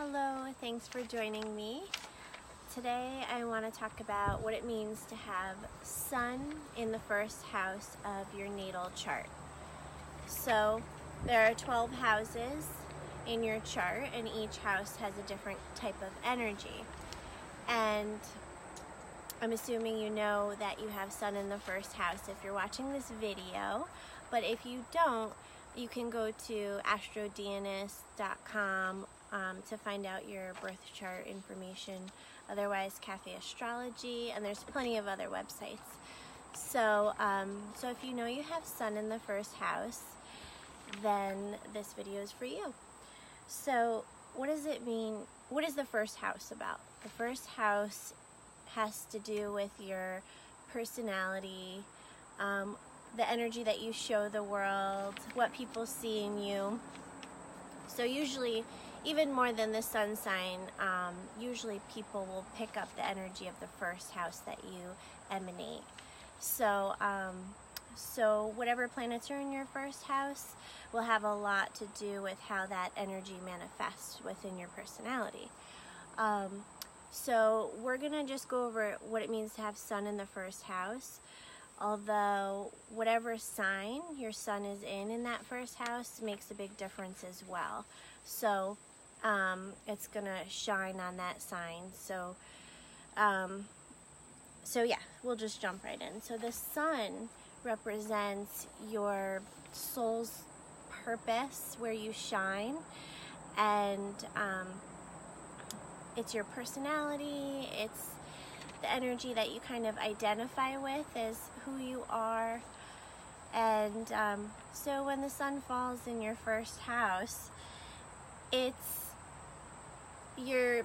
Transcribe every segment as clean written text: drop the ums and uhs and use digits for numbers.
Hello, thanks for joining me. Today I want to talk about what it means to have Sun in the first house of your natal chart. So there are 12 houses in your chart and each house has a different type of energy. And I'm assuming you know that you have Sun in the first house if you're watching this video, but if you don't, you can go to astrodns.com to find out your birth chart information, otherwise Cafe Astrology, and there's plenty of other websites. So if you know you have Sun in the first house, then this video is for you. So what does it mean? What is the first house about? The first house has to do with your personality, the energy that you show the world, what people see in you. So usually, even more than the sun sign, usually people will pick up the energy of the first house that you emanate. So, so whatever planets are in your first house will have a lot to do with how that energy manifests within your personality. So we're gonna just go over what it means to have Sun in the first house. Although whatever sign your Sun is in that first house makes a big difference as well. So it's gonna shine on that sign. So yeah, we'll just jump right in. So the Sun represents your soul's purpose, where you shine, and it's your personality, it's the energy that you kind of identify with is who you are. And so when the Sun falls in your first house, it's your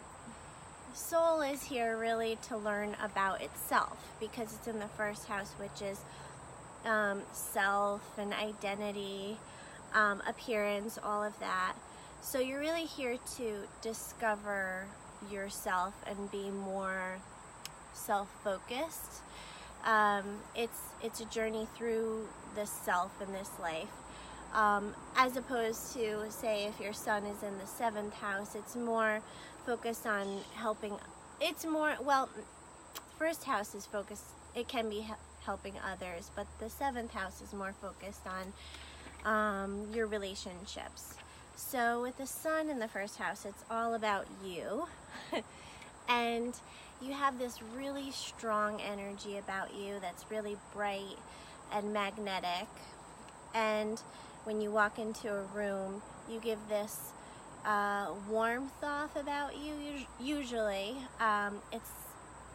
soul is here really to learn about itself, because it's in the first house, which is self and identity, appearance, all of that. So you're really here to discover yourself and be more self-focused. It's a journey through the self in this life, as opposed to, say, if your Sun is in the 7th house, it's more focused on helping. It's more, well, first house is focused, it can be helping others, but the 7th house is more focused on your relationships. So with the Sun in the first house, it's all about you. And you have this really strong energy about you that's really bright and magnetic. And when you walk into a room, you give this warmth off about you. Usually, it's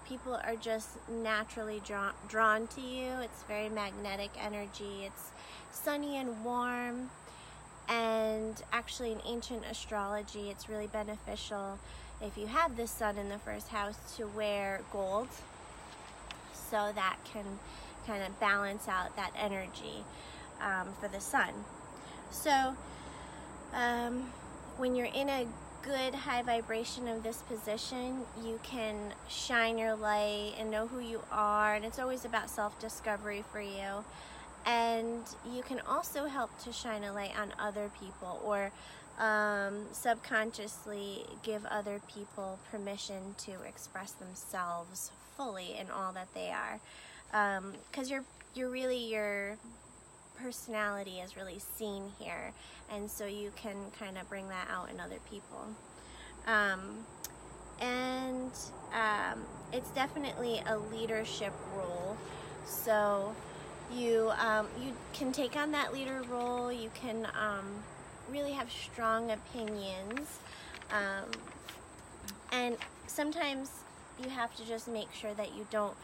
people are just naturally drawn to you. It's very magnetic energy. It's sunny and warm. And actually, in ancient astrology, it's really beneficial if you have the Sun in the first house to wear gold, so that can kind of balance out that energy for the Sun. So when you're in a good high vibration of this position, you can shine your light and know who you are, and it's always about self-discovery for you. And you can also help to shine a light on other people, or subconsciously give other people permission to express themselves fully in all that they are, because you're really, your personality is really seen here, and so you can kind of bring that out in other people. It's definitely a leadership role. So you can take on that leader role. You can really have strong opinions, and sometimes you have to just make sure that you don't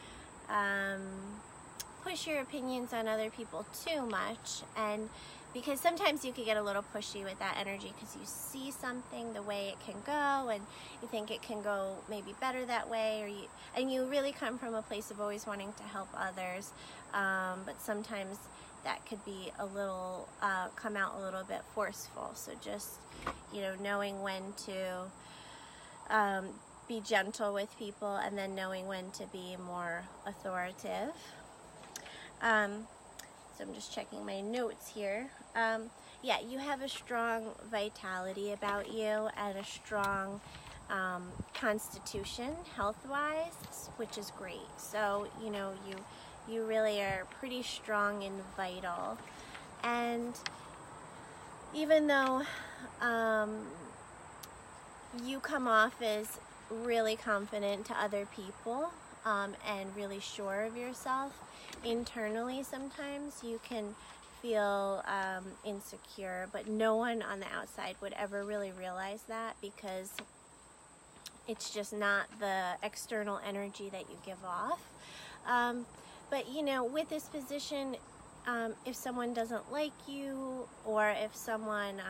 push your opinions on other people too much, and because sometimes you could get a little pushy with that energy because you see something the way it can go and you think it can go maybe better that way, and you really come from a place of always wanting to help others, but sometimes that could be a little come out a little bit forceful. So just, knowing when to be gentle with people, and then knowing when to be more authoritative. So I'm just checking my notes here. yeah, you have a strong vitality about you and a strong constitution health-wise, which is great. So, you know, you really are pretty strong and vital. And even though you come off as really confident to other people and really sure of yourself, internally sometimes you can feel insecure, but no one on the outside would ever really realize that, because it's just not the external energy that you give off. But you know, with this position, if someone doesn't like you, or if someone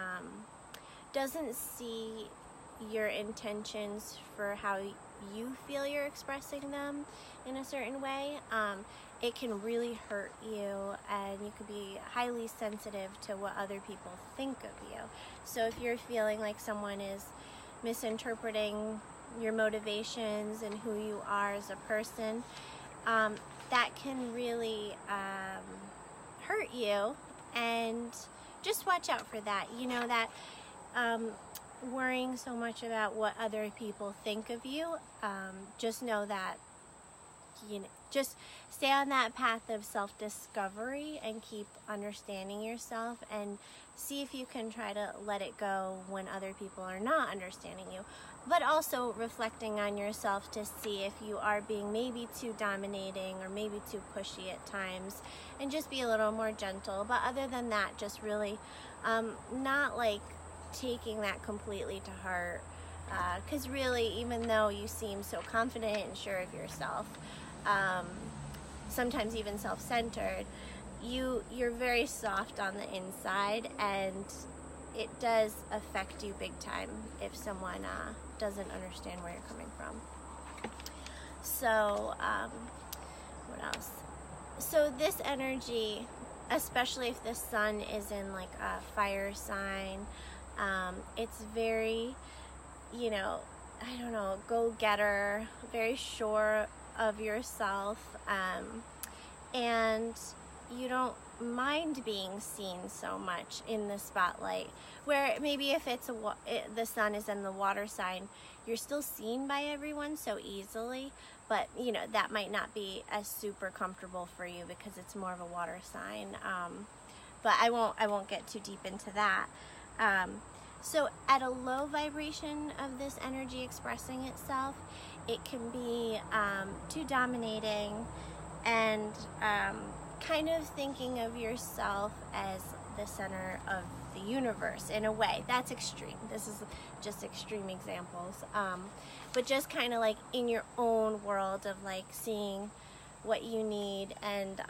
doesn't see your intentions for how you feel you're expressing them in a certain way, it can really hurt you, and you could be highly sensitive to what other people think of you. So if you're feeling like someone is misinterpreting your motivations and who you are as a person, that can really hurt you, and just watch out for that. You know, that worrying so much about what other people think of you, just know that, you know, just stay on that path of self-discovery and keep understanding yourself, and see if you can try to let it go when other people are not understanding you, but also reflecting on yourself to see if you are being maybe too dominating or maybe too pushy at times, and just be a little more gentle. But other than that, just really not like taking that completely to heart, because really, even though you seem so confident and sure of yourself, sometimes even self-centered, you're very soft on the inside, and it does affect you big time if someone doesn't understand where you're coming from. So what else? So this energy, especially if the sun is in like a fire sign, it's very, you know, I don't know, go-getter, very sure of yourself, and you don't mind being seen so much in the spotlight, where maybe if it's the sun is in the water sign, you're still seen by everyone so easily, but you know, that might not be as super comfortable for you because it's more of a water sign. But I won't get too deep into that. So at a low vibration of this energy expressing itself, it can be too dominating, and kind of thinking of yourself as the center of the universe in a way. That's extreme. This is just extreme examples. But just kind of like in your own world of like seeing what you need, and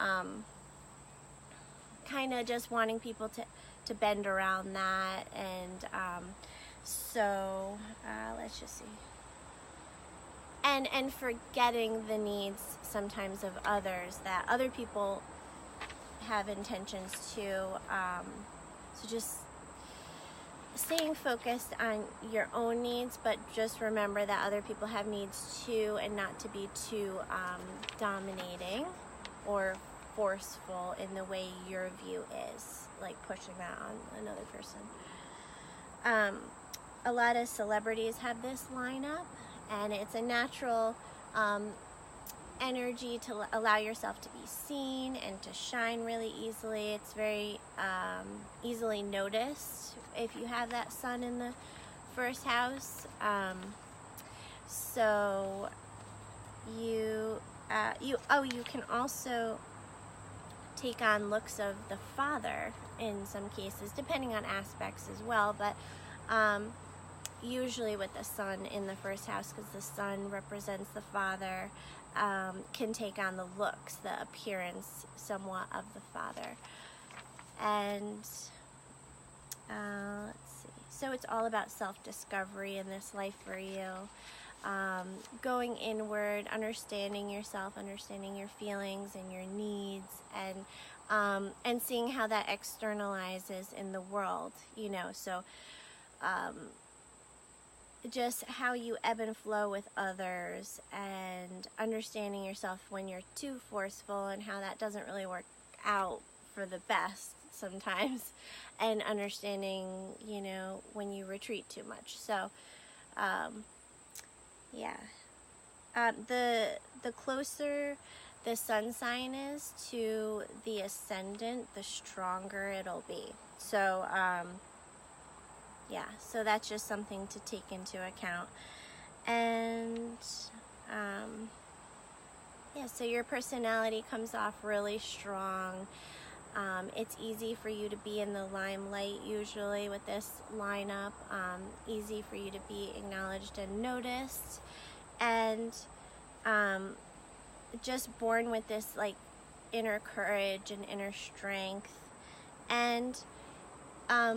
kind of just wanting people to bend around that. And so let's just see. And forgetting the needs sometimes of others, that other people have intentions too. So just staying focused on your own needs, but just remember that other people have needs too, and not to be too dominating or forceful in the way your view is, like pushing that on another person. A lot of celebrities have this lineup, and it's a natural energy to allow yourself to be seen and to shine really easily. It's very easily noticed if you have that sun in the first house. So you can also take on looks of the father in some cases, depending on aspects as well, but usually with the sun in the first house, because the sun represents the father, can take on the looks, the appearance somewhat of the father. And let's see, so it's all about self-discovery in this life for you, going inward, understanding yourself, understanding your feelings and your needs, and seeing how that externalizes in the world, you know. So just how you ebb and flow with others, and understanding yourself when you're too forceful, and how that doesn't really work out for the best, sometimes, and understanding, you know, when you retreat too much. So, yeah. The closer the sun sign is to the ascendant, the stronger it'll be. So, yeah, so that's just something to take into account. And, yeah, so your personality comes off really strong. It's easy for you to be in the limelight usually with this lineup. Easy for you to be acknowledged and noticed. And just born with this like inner courage and inner strength. And a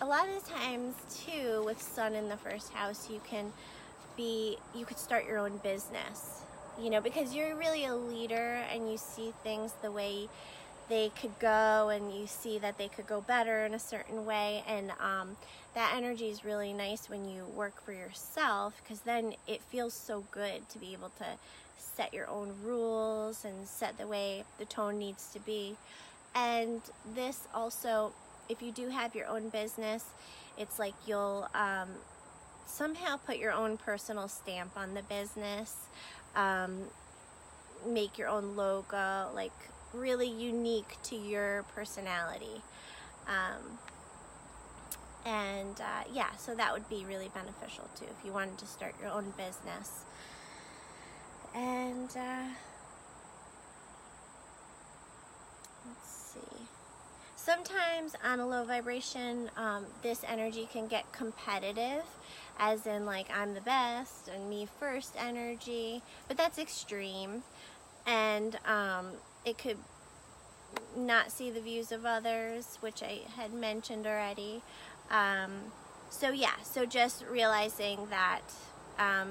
lot of the times too, with sun in the first house, you could start your own business, you know, because you're really a leader and you see things the way they could go, and you see that they could go better in a certain way. And that energy is really nice when you work for yourself, because then it feels so good to be able to set your own rules and set the way the tone needs to be. And this also, if you do have your own business, it's like you'll somehow put your own personal stamp on the business, make your own logo, like really unique to your personality. Yeah, so that would be really beneficial too if you wanted to start your own business. And let's see. Sometimes on a low vibration, this energy can get competitive, as in like I'm the best and me first energy, but that's extreme. And it could not see the views of others, which I had mentioned already. So yeah, so just realizing that, I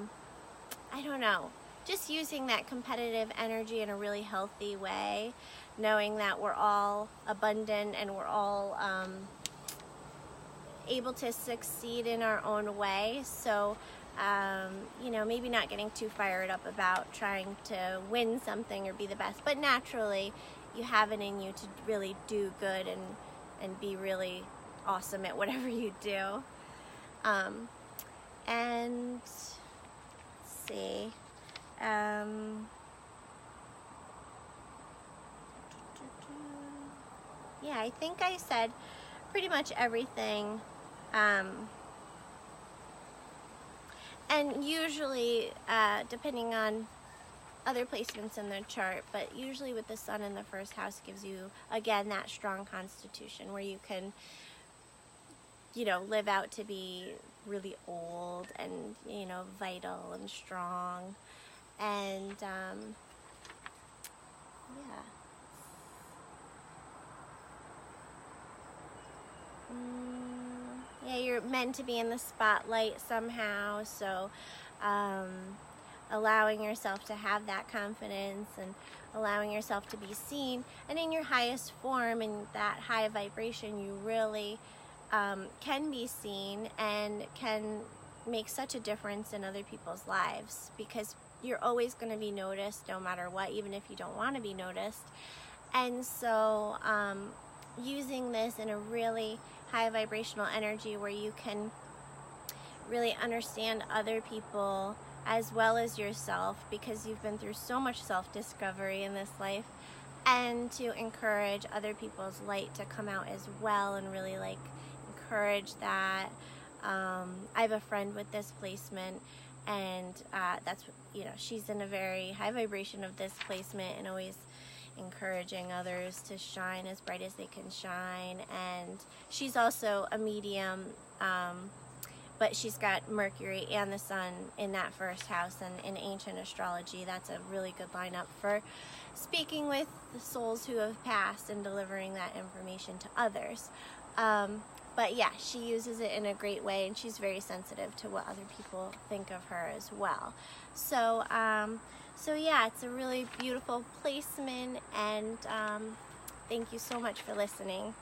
don't know, just using that competitive energy in a really healthy way, knowing that we're all abundant and we're all able to succeed in our own way. So, you know, maybe not getting too fired up about trying to win something or be the best, but naturally you have it in you to really do good and be really awesome at whatever you do. And let's see. Yeah, I think I said pretty much everything. And usually, depending on other placements in the chart, but usually with the sun in the first house gives you, again, that strong constitution where you can, you know, live out to be really old and, you know, vital and strong. And, yeah. Yeah, you're meant to be in the spotlight somehow, so allowing yourself to have that confidence and allowing yourself to be seen, and in your highest form, in that high vibration, you really can be seen and can make such a difference in other people's lives, because you're always going to be noticed no matter what, even if you don't want to be noticed. And so using this in a really high vibrational energy where you can really understand other people as well as yourself, because you've been through so much self-discovery in this life, and to encourage other people's light to come out as well and really like encourage that. I have a friend with this placement, and that's, you know, she's in a very high vibration of this placement and always encouraging others to shine as bright as they can shine. And she's also a medium, but she's got Mercury and the Sun in that first house, and in ancient astrology that's a really good lineup for speaking with the souls who have passed and delivering that information to others. But yeah, she uses it in a great way, and she's very sensitive to what other people think of her as well. So so yeah, it's a really beautiful placement, and thank you so much for listening.